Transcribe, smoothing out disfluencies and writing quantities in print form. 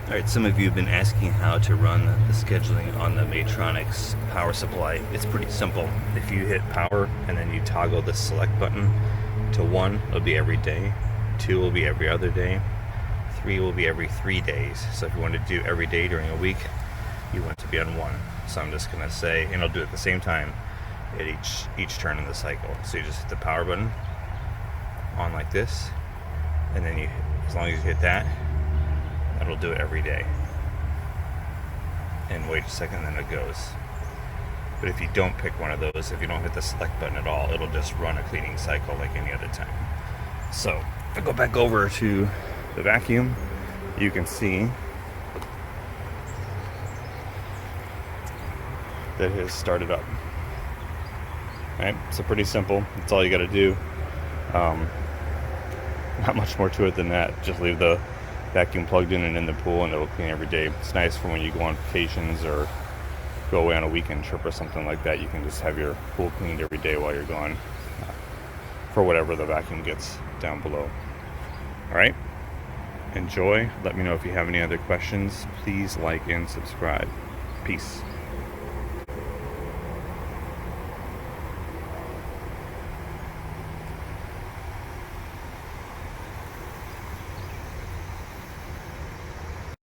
Alright, some of you have been asking how to run the scheduling on the Maytronics power supply. It's pretty simple. If you hit power and then you toggle the select button to 1, it'll be every day. 2 will be every other day. 3 will be every 3 days. So if you want to do every day during a week, you want to be on 1. So I'm just going to say, and I'll do it at the same time at each turn in the cycle. So you just hit the power button on like this, and then as long as you hit that, that'll do it every day. And wait a second, then it goes. But if you don't pick one of those, if you don't hit the select button at all, it'll just run a cleaning cycle like any other time. So if I go back over to the vacuum, you can see that it has started up. Right? So pretty simple. That's all you got to do. Not much more to it than that. Just leave the vacuum plugged in and in the pool, and it'll clean every day. It's nice for when you go on vacations or go away on a weekend trip or something like that. You can just have your pool cleaned every day while you're gone, for whatever the vacuum gets down below. All right, enjoy. Let me know if you have any other questions. Please like and subscribe. Peace.